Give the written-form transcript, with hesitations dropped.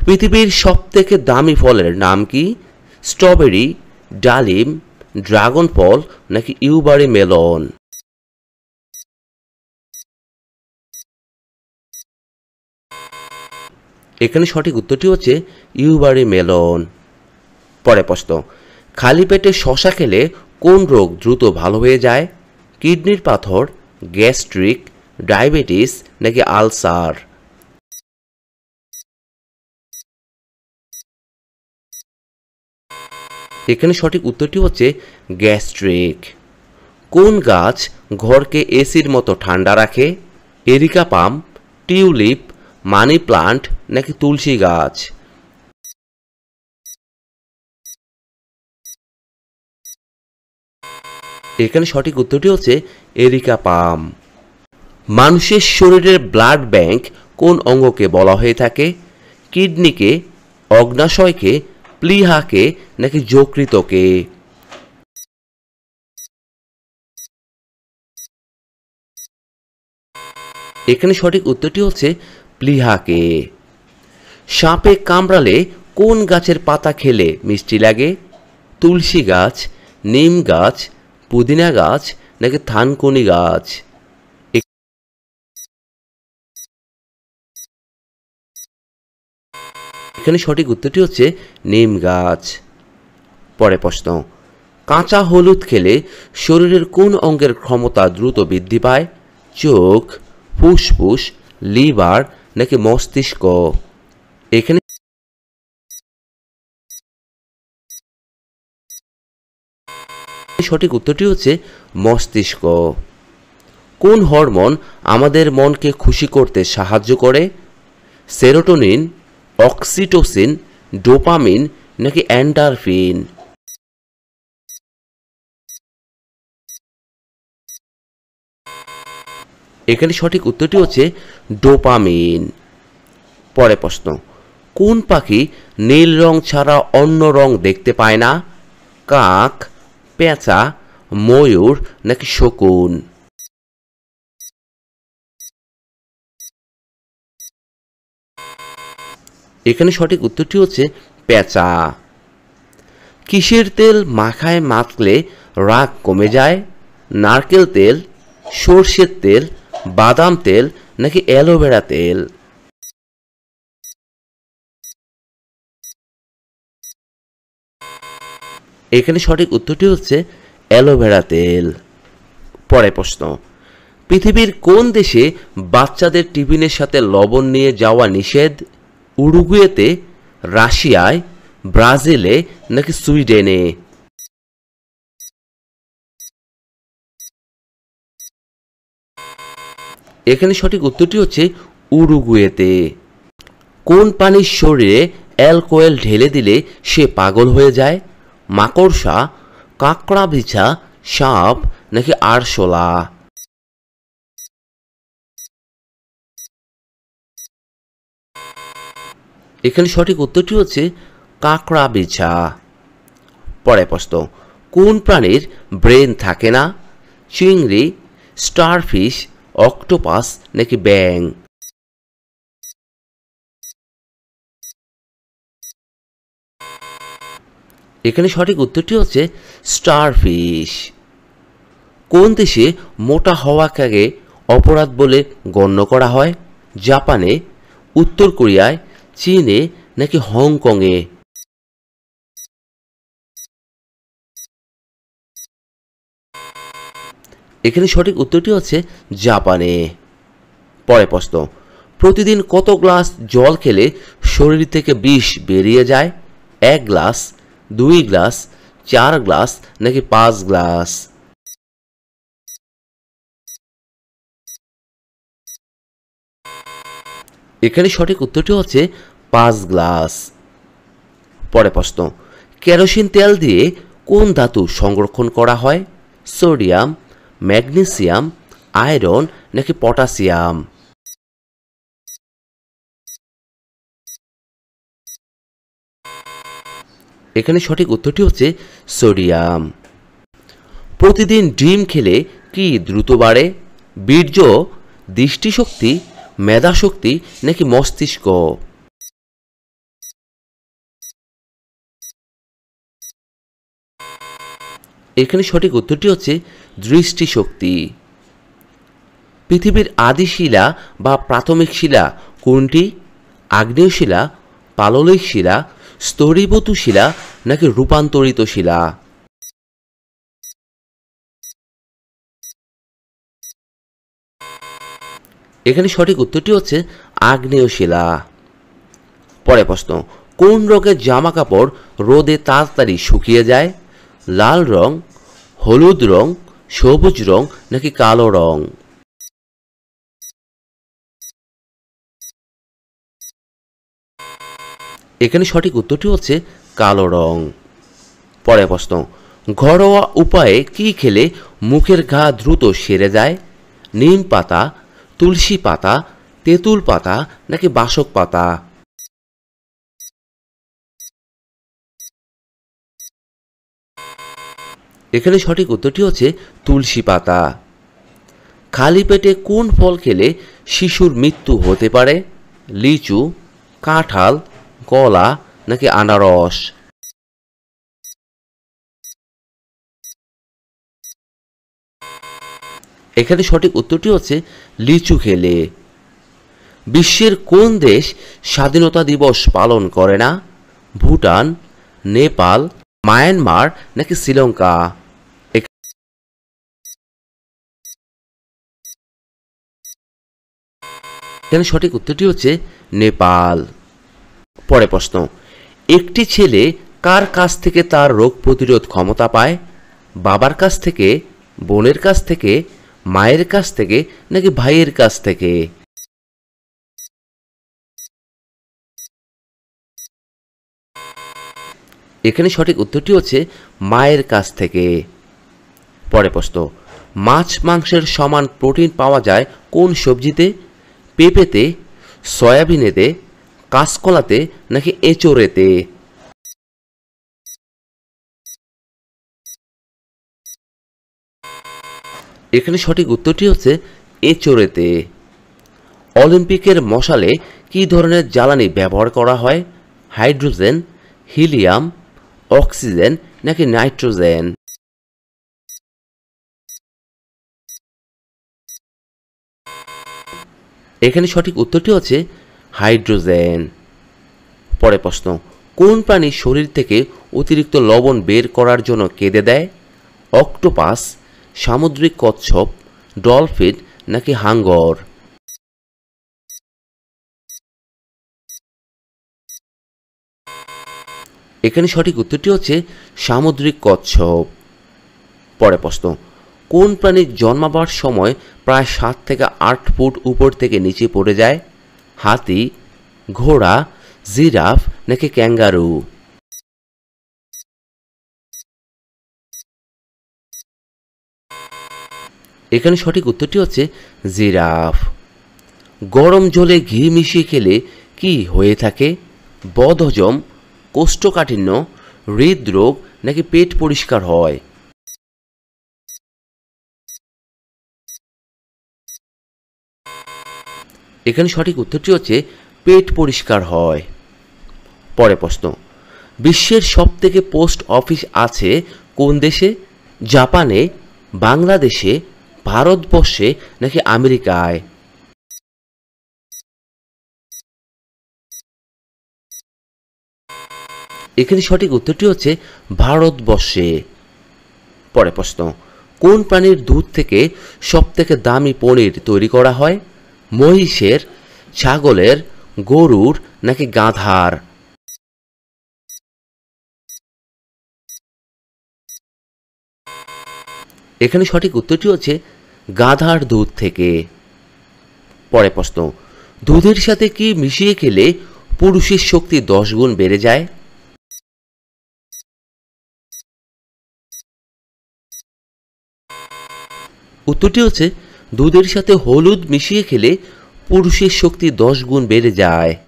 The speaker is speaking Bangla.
পৃথিবীর সবথেকে দামি ফলের নাম কি? স্ট্রবেরি, ডালিম, ড্রাগন ফল নাকি ইউবারি মেলন? এখানে সঠিক উত্তরটি হচ্ছে ইউবারি মেলন। পরে প্রশ্ন, খালি পেটে শশা খেলে কোন রোগ দ্রুত ভালো হয়ে যায়? কিডনির পাথর, গ্যাস্ট্রিক, ডায়াবেটিস নাকি আলসার? এখানে সঠিক উত্তরটি হচ্ছে গ্যাস্ট্রিক। কোন গাছ ঘরকে এসির মতো ঠান্ডা রাখে? এরিকা পাম, টিউলিপ, মানি প্লান্ট নাকি তুলসী গাছ? এখানে সঠিক উত্তরটি হচ্ছে এরিকা পাম। মানুষের শরীরের ব্লাড ব্যাংক কোন অঙ্গকে বলা হয়ে থাকে? কিডনিকে, অগ্নাশয়কে, প্লীহাকে নাকি যকৃতকে? এখানে সঠিক উত্তরটি হচ্ছে প্লীহাকে। সাপে কামড়ালে কোন গাছের পাতা খেলে মিষ্টি লাগে? তুলসী গাছ, নিম গাছ, পুদিনা গাছ নাকি থানকুনি গাছ? এখানে সঠিক উত্তরটি হচ্ছে নিম গাছ। পরে প্রশ্ন, কাঁচা হলুদ খেলে শরীরের কোন অঙ্গের ক্ষমতা দ্রুত বৃদ্ধি পায়? চোখ, ফুসফুস, লিভার নাকি মস্তিষ্ক? এখানে সঠিক উত্তরটি হচ্ছে মস্তিষ্ক। কোন হরমোন আমাদের মনকে খুশি করতে সাহায্য করে? সেরোটোনিন, অক্সিটোসিন, ডোপামিন নাকি এন্ডারফিন? এখানে সঠিক উত্তরটি হচ্ছে ডোপামিন। পরে প্রশ্ন, কোন পাখি নীল রং ছাড়া অন্য রং দেখতে পায় না? কাক, পেঁচা, ময়ূর নাকি শকুন? এখানে সঠিক উত্তরটি হচ্ছে পেঁচা। কিসের তেল মাথায় মাখলে রাগ কমে যায়? নারকেল তেল, সর্ষের তেল, বাদাম তেল নাকি অ্যালোভেরা তেল? এখানে সঠিক উত্তরটি হচ্ছে অ্যালোভেরা তেল। পরে প্রশ্ন, পৃথিবীর কোন দেশে বাচ্চাদের টিফিনের সাথে লবণ নিয়ে যাওয়া নিষেধ? উরুগুয়েতে, রাশিয়ায়, ব্রাজিলে নাকি সুইডেনে? এখানে সঠিক উত্তরটি হচ্ছে উরুগুয়েতে। কোন প্রাণীর শরীরে অ্যালকোহল ঢেলে দিলে সে পাগল হয়ে যায়? মাকড়সা, কাঁকড়া বিছা, সাপ নাকি আরশোলা? এখানে সঠিক উত্তরটি হচ্ছে কাঁকড়া বিছা। পরে প্রশ্ন, কোন প্রাণীর ব্রেন থাকে না? চিংড়ি, স্টারফিশ, অক্টোপাস নাকি ব্যাং? এখানে সঠিক উত্তরটি হচ্ছে স্টারফিশ। কোন দেশে মোটা হওয়াকে অপরাধ বলে গণ্য করা হয়? জাপানে, উত্তর কোরিয়ায়, চীনে নাকি হংকংয়ে? এখানে সঠিক উত্তরটি হচ্ছে জাপানে। পরে প্রশ্ন, প্রতিদিন কত গ্লাস জল খেলে শরীর থেকে বিষ বেরিয়ে যায়? 1 গ্লাস, 2 গ্লাস, 4 গ্লাস নাকি 5 গ্লাস? এখানে সঠিক উত্তরটি হচ্ছে 5 গ্লাস। পরে প্রশ্ন, কেরোসিন তেল দিয়ে কোন ধাতু সংরক্ষণ করা হয়? সোডিয়াম, ম্যাগনেসিয়াম, আয়রন নাকি পটাশিয়াম? এখানে সঠিক উত্তরটি হচ্ছে সোডিয়াম। প্রতিদিন ডিম খেলে কি দ্রুত বাড়ে? বীর্য, দৃষ্টিশক্তি, মেধাশক্তি নাকি মস্তিষ্ক? এখানে সঠিক উত্তরটি হচ্ছে দৃষ্টিশক্তি। পৃথিবীর আদি শিলা বা প্রাথমিক শিলা কোনটি? আগ্নেয় শিলা, পাললিক শিলা, স্তরীভূত শিলা নাকি রূপান্তরিত শিলা? এখানে সঠিক উত্তরটি হচ্ছে আগ্নেয় শিলা। পরের প্রশ্ন, কোন রঙের জামা কাপড় রোদে তাড়াতাড়ি শুকিয়ে যায়? লাল রং, হলুদ রং, সবুজ রং নাকি কালো রং? এখানে সঠিক উত্তরটি হচ্ছে কালো রং। পরের প্রশ্ন, ঘরোয়া উপায়ে কি খেলে মুখের ঘা দ্রুত সেরে যায়? নিম পাতা, তুলসী পাতা, তেঁতুল পাতা নাকি বাসক পাতা? এখানে সঠিক উত্তরটি হচ্ছে তুলসী পাতা। খালি পেটে কোন ফল খেলে শিশুর মৃত্যু হতে পারে? লিচু, কাঁঠাল, কলা নাকি আনারস? এখানে সঠিক উত্তরটি হচ্ছে লিচু খেলে। বিশ্বের কোন দেশ স্বাধীনতা দিবস পালন করে না? ভুটান, নেপাল, মায়ানমার নাকি শ্রীলঙ্কা? এখানে সঠিক উত্তরটি হচ্ছে নেপাল। পরের প্রশ্ন, একটি ছেলে কার কাছ থেকে তার রোগ প্রতিরোধ ক্ষমতা পায়? বাবার কাছ থেকে, বোনের কাছ থেকে, মায়ের কাছ থেকে নাকি ভাইয়ের কাছ থেকে? এখানে সঠিক উত্তরটি হচ্ছে মায়ের কাছ থেকে। পরের প্রশ্ন, মাছ মাংসের সমান প্রোটিন পাওয়া যায় কোন সবজিতে? পেঁপেতে, সয়াবিনেতে, কাঁচকলাতে নাকি এঁচোড়েতে? এখানে সঠিক উত্তরটি হচ্ছে এঁচোড়েতে। অলিম্পিকের মশালে কী ধরনের জ্বালানি ব্যবহার করা হয়? হাইড্রোজেন, হিলিয়াম, অক্সিজেন নাকি নাইট্রোজেন? এখানে সঠিক উত্তরটি হচ্ছে হাইড্রোজেন। পরের প্রশ্ন, কোন প্রাণী শরীর থেকে অতিরিক্ত লবণ বের করার জন্য কেঁদে দেয়? অক্টোপাস, সামুদ্রিক কচ্ছপ, ডলফিন নাকি হাঙ্গর? এখানে সঠিক উত্তরটি হচ্ছে সামুদ্রিক কচ্ছপ। পরের প্রশ্ন, কোন প্রাণীর জন্মাবার সময় প্রায় 7 থেকে 8 ফুট উপর থেকে নিচে পড়ে যায়? হাতি, ঘোড়া, জিরাফ নাকি ক্যাঙ্গারু? এখানে সঠিক উত্তরটি হচ্ছে জিরাফ। গরম জলে ঘি মিশিয়ে খেলে কি হয়ে থাকে? বদহজম, কোষ্ঠকাঠিন্য, হৃদরোগ নাকি পেট পরিষ্কার হয়? এখানে সঠিক উত্তরটি হচ্ছে পেট পরিষ্কার হয়। পরের প্রশ্ন, বিশ্বের সবথেকে পোস্ট অফিস আছে কোন দেশে? জাপানে, বাংলাদেশে, ভারতবর্ষে নাকি আমেরিকায়? এখানে সঠিক উত্তরটি হচ্ছে ভারতবর্ষে। পরের প্রশ্ন, কোন প্রাণীর দুধ থেকে সবথেকে দামি পনির তৈরি করা হয়? মহিষের, ছাগলের, গরুর নাকি গাধার? এখানে সঠিক উত্তরটি হচ্ছে গাধার দুধ থেকে। পরের প্রশ্ন, দুধের সাথে কি মিশিয়ে খেলে পুরুষের শক্তি 10 গুণ বেড়ে যায়? উত্তরটি হচ্ছে দুধের সাথে হলুদ মিশিয়ে খেলে পুরুষের শক্তি 10 গুণ বেড়ে যায়।